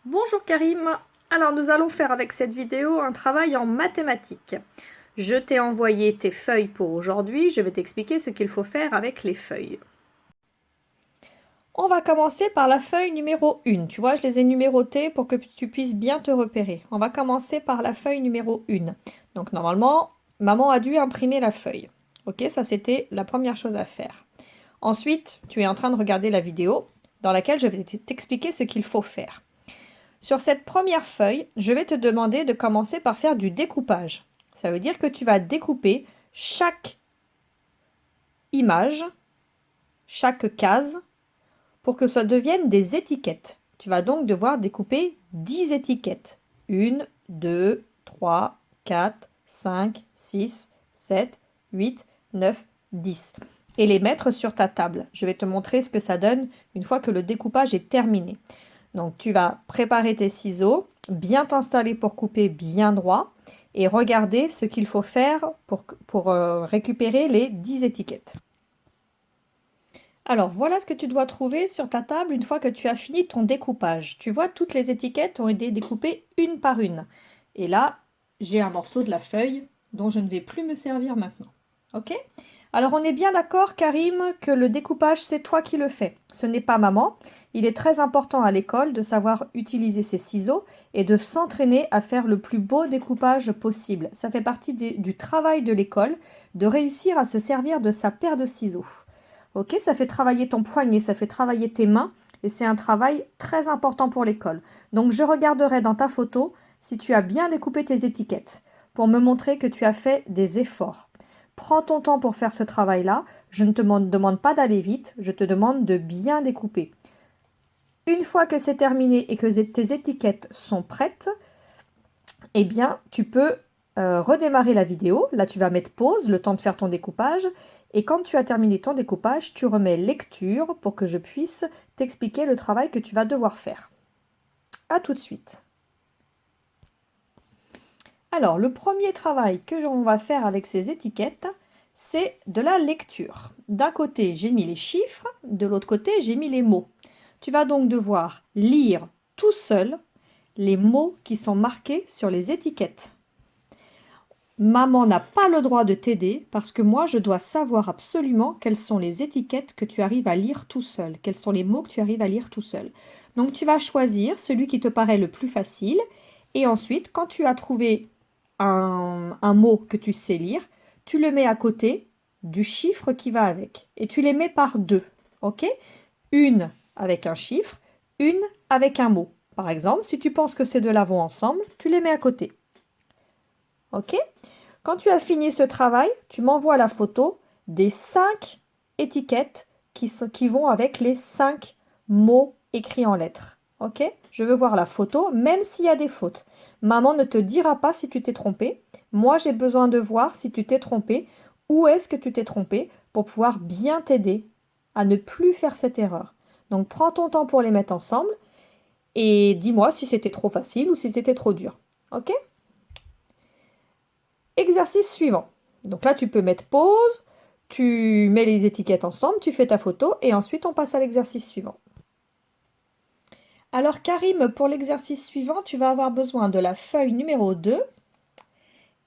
Bonjour Karim, alors nous allons faire avec cette vidéo un travail en mathématiques. Je t'ai envoyé tes feuilles pour aujourd'hui, je vais t'expliquer ce qu'il faut faire avec les feuilles. On va commencer par la feuille numéro 1. Tu vois, je les ai numérotées pour que tu puisses bien te repérer. On va commencer par la feuille numéro 1. Donc normalement, maman a dû imprimer la feuille. Ok, ça c'était la première chose à faire. Ensuite, tu es en train de regarder la vidéo dans laquelle je vais t'expliquer ce qu'il faut faire. Sur cette première feuille, je vais te demander de commencer par faire du découpage. Ça veut dire que tu vas découper chaque image, chaque case, pour que ça devienne des étiquettes. Tu vas donc devoir découper 10 étiquettes. 1, 2, 3, 4, 5, 6, 7, 8, 9, 10. Et les mettre sur ta table. Je vais te montrer ce que ça donne une fois que le découpage est terminé. Donc tu vas préparer tes ciseaux, bien t'installer pour couper bien droit et regarder ce qu'il faut faire pour récupérer les 10 étiquettes. Alors voilà ce que tu dois trouver sur ta table une fois que tu as fini ton découpage. Tu vois, toutes les étiquettes ont été découpées une par une. Et là, j'ai un morceau de la feuille dont je ne vais plus me servir maintenant. Ok? Alors on est bien d'accord, Karim, que le découpage, c'est toi qui le fais. Ce n'est pas maman. Il est très important à l'école de savoir utiliser ses ciseaux et de s'entraîner à faire le plus beau découpage possible. Ça fait partie du travail de l'école, de réussir à se servir de sa paire de ciseaux. Ok, ça fait travailler ton poignet, ça fait travailler tes mains et c'est un travail très important pour l'école. Donc je regarderai dans ta photo si tu as bien découpé tes étiquettes pour me montrer que tu as fait des efforts. Prends ton temps pour faire ce travail-là. Je ne te demande pas d'aller vite, je te demande de bien découper. Une fois que c'est terminé et que tes étiquettes sont prêtes, eh bien, tu peux redémarrer la vidéo. Là, tu vas mettre pause, le temps de faire ton découpage. Et quand tu as terminé ton découpage, tu remets lecture pour que je puisse t'expliquer le travail que tu vas devoir faire. À tout de suite. Alors, le premier travail que l'on va faire avec ces étiquettes, c'est de la lecture. D'un côté, j'ai mis les chiffres, de l'autre côté, j'ai mis les mots. Tu vas donc devoir lire tout seul les mots qui sont marqués sur les étiquettes. Maman n'a pas le droit de t'aider parce que moi, je dois savoir absolument quelles sont les étiquettes que tu arrives à lire tout seul, quels sont les mots que tu arrives à lire tout seul. Donc, tu vas choisir celui qui te paraît le plus facile et ensuite, quand tu as trouvé un mot que tu sais lire, tu le mets à côté du chiffre qui va avec et tu les mets par deux, ok? Une avec un chiffre, une avec un mot. Par exemple, si tu penses que ces deux-là vont ensemble, tu les mets à côté. Ok? Quand tu as fini ce travail, tu m'envoies la photo des 5 étiquettes qui vont avec les 5 mots écrits en lettres. Ok? Je veux voir la photo, même s'il y a des fautes. Maman ne te dira pas si tu t'es trompé. Moi, j'ai besoin de voir si tu t'es trompé. Où est-ce que tu t'es trompé pour pouvoir bien t'aider à ne plus faire cette erreur. Donc, prends ton temps pour les mettre ensemble et dis-moi si c'était trop facile ou si c'était trop dur. Ok? Exercice suivant. Donc là, tu peux mettre pause, tu mets les étiquettes ensemble, tu fais ta photo et ensuite on passe à l'exercice suivant. Alors Karim, pour l'exercice suivant, tu vas avoir besoin de la feuille numéro 2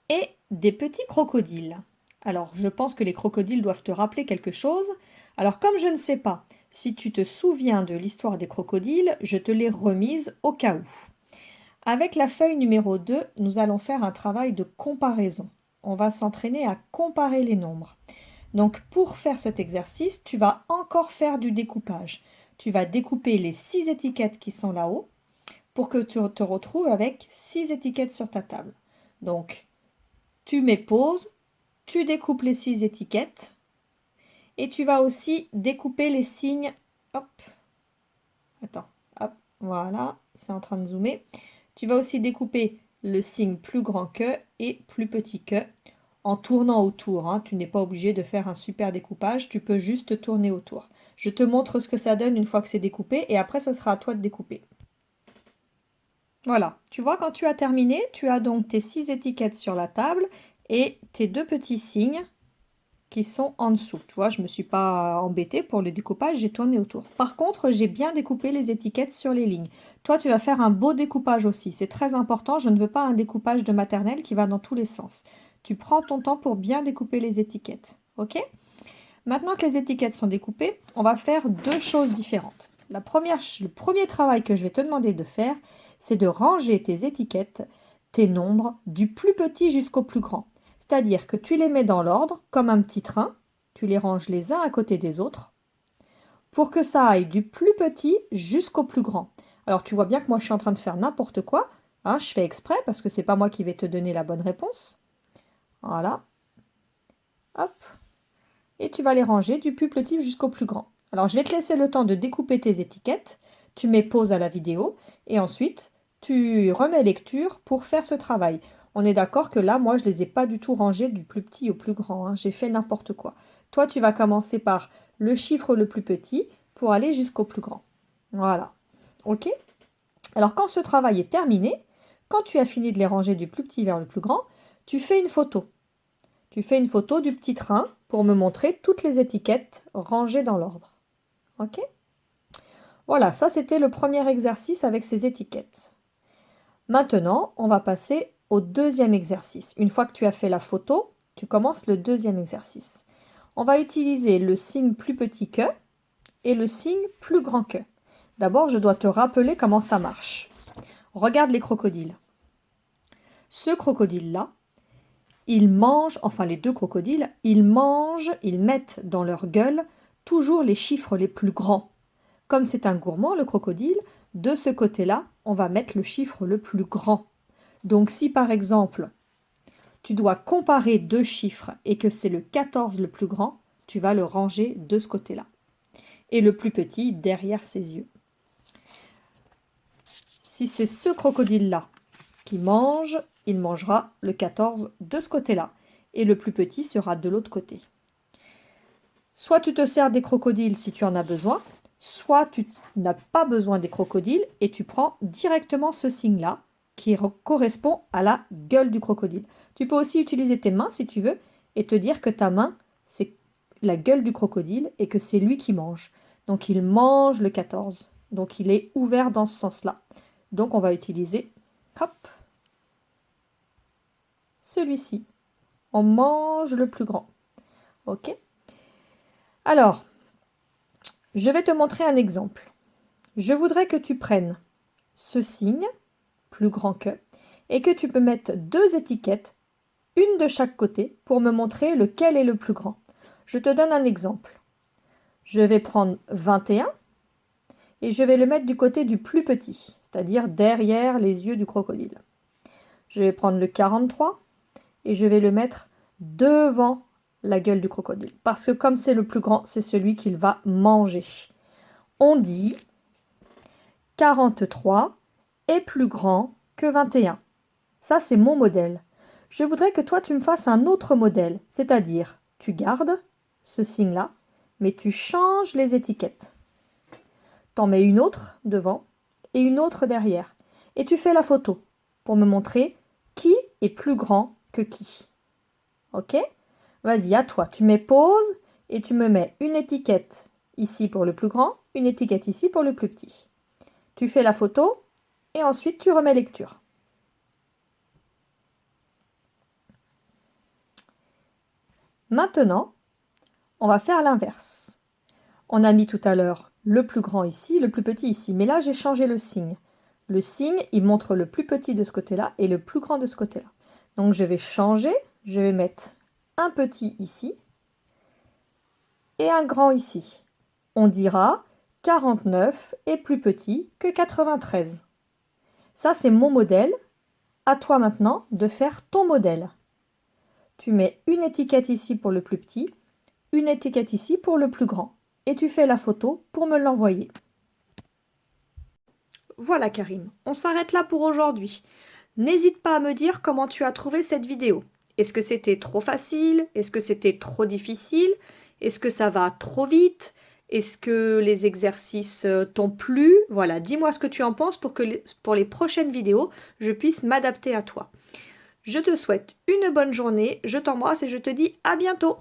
et des petits crocodiles. Alors, je pense que les crocodiles doivent te rappeler quelque chose. Alors, comme je ne sais pas si tu te souviens de l'histoire des crocodiles, je te l'ai remise au cas où. Avec la feuille numéro 2, nous allons faire un travail de comparaison. On va s'entraîner à comparer les nombres. Donc pour faire cet exercice, tu vas encore faire du découpage. Tu vas découper les 6 étiquettes qui sont là-haut pour que tu te retrouves avec 6 étiquettes sur ta table. Donc tu mets pause, tu découpes les 6 étiquettes et tu vas aussi découper les signes. Hop, attends, hop, voilà, c'est en train de zoomer. Tu vas aussi découper le signe plus grand que et plus petit que en tournant autour. Hein. Tu n'es pas obligé de faire un super découpage, tu peux juste tourner autour. Je te montre ce que ça donne une fois que c'est découpé et après, ce sera à toi de découper. Voilà, tu vois, quand tu as terminé, tu as donc tes 6 étiquettes sur la table et tes deux petits signes qui sont en dessous. Tu vois, je ne me suis pas embêtée pour le découpage, j'ai tourné autour. Par contre, j'ai bien découpé les étiquettes sur les lignes. Toi, tu vas faire un beau découpage aussi. C'est très important, je ne veux pas un découpage de maternelle qui va dans tous les sens. Tu prends ton temps pour bien découper les étiquettes. Ok? Maintenant que les étiquettes sont découpées, on va faire deux choses différentes. Le premier travail que je vais te demander de faire, c'est de ranger tes étiquettes, tes nombres, du plus petit jusqu'au plus grand. C'est-à-dire que tu les mets dans l'ordre, comme un petit train, tu les ranges les uns à côté des autres, pour que ça aille du plus petit jusqu'au plus grand. Alors tu vois bien que moi je suis en train de faire n'importe quoi, hein, je fais exprès parce que c'est pas moi qui vais te donner la bonne réponse. Voilà. Hop. Et tu vas les ranger du plus petit jusqu'au plus grand. Alors, je vais te laisser le temps de découper tes étiquettes. Tu mets pause à la vidéo et ensuite, tu remets lecture pour faire ce travail. On est d'accord que là, moi, je ne les ai pas du tout rangés du plus petit au plus grand, hein. J'ai fait n'importe quoi. Toi, tu vas commencer par le chiffre le plus petit pour aller jusqu'au plus grand. Voilà. OK? Alors, quand ce travail est terminé, quand tu as fini de les ranger du plus petit vers le plus grand, tu fais une photo. Tu fais une photo du petit train pour me montrer toutes les étiquettes rangées dans l'ordre. OK? Voilà, ça c'était le premier exercice avec ces étiquettes. Maintenant, on va passer au deuxième exercice. Une fois que tu as fait la photo, tu commences le deuxième exercice. On va utiliser le signe plus petit que et le signe plus grand que. D'abord, je dois te rappeler comment ça marche. Regarde les crocodiles. Ce crocodile-là, ils mangent, enfin les deux crocodiles, ils mettent dans leur gueule toujours les chiffres les plus grands. Comme c'est un gourmand, le crocodile, de ce côté-là, on va mettre le chiffre le plus grand. Donc si par exemple, tu dois comparer deux chiffres et que c'est le 14 le plus grand, tu vas le ranger de ce côté-là. Et le plus petit derrière ses yeux. Si c'est ce crocodile-là qui mange, il mangera le 14 de ce côté-là. Et le plus petit sera de l'autre côté. Soit tu te sers des crocodiles si tu en as besoin, soit tu n'as pas besoin des crocodiles et tu prends directement ce signe-là qui correspond à la gueule du crocodile. Tu peux aussi utiliser tes mains si tu veux et te dire que ta main, c'est la gueule du crocodile et que c'est lui qui mange. Donc il mange le 14. Donc il est ouvert dans ce sens-là. Donc on va utiliser, hop, celui-ci. On mange le plus grand. OK? Alors, je vais te montrer un exemple. Je voudrais que tu prennes ce signe, plus grand que, et que tu peux mettre deux étiquettes, une de chaque côté, pour me montrer lequel est le plus grand. Je te donne un exemple. Je vais prendre 21 et je vais le mettre du côté du plus petit, c'est-à-dire derrière les yeux du crocodile. Je vais prendre le 43 et je vais le mettre devant la gueule du crocodile. Parce que comme c'est le plus grand, c'est celui qu'il va manger. On dit 43 est plus grand que 21. Ça, c'est mon modèle. Je voudrais que toi, tu me fasses un autre modèle, c'est-à-dire, tu gardes ce signe-là, mais tu changes les étiquettes. T'en mets une autre devant et une autre derrière. Et tu fais la photo pour me montrer qui est plus grand que qui. Ok? Vas-y, à toi. Tu mets pause et tu me mets une étiquette ici pour le plus grand, une étiquette ici pour le plus petit. Tu fais la photo et ensuite tu remets lecture. Maintenant, on va faire l'inverse. On a mis tout à l'heure le plus grand ici, le plus petit ici. Mais là, j'ai changé le signe. Le signe, il montre le plus petit de ce côté-là et le plus grand de ce côté-là. Donc, je vais changer. Je vais mettre un petit ici et un grand ici. On dira 49 est plus petit que 93. Ça, c'est mon modèle. À toi maintenant de faire ton modèle. Tu mets une étiquette ici pour le plus petit, une étiquette ici pour le plus grand. Et tu fais la photo pour me l'envoyer. Voilà Karim, on s'arrête là pour aujourd'hui. N'hésite pas à me dire comment tu as trouvé cette vidéo. Est-ce que c'était trop facile? Est-ce que c'était trop difficile? Est-ce que ça va trop vite? Est-ce que les exercices t'ont plu? Voilà, dis-moi ce que tu en penses pour que pour les prochaines vidéos, je puisse m'adapter à toi. Je te souhaite une bonne journée, je t'embrasse et je te dis à bientôt.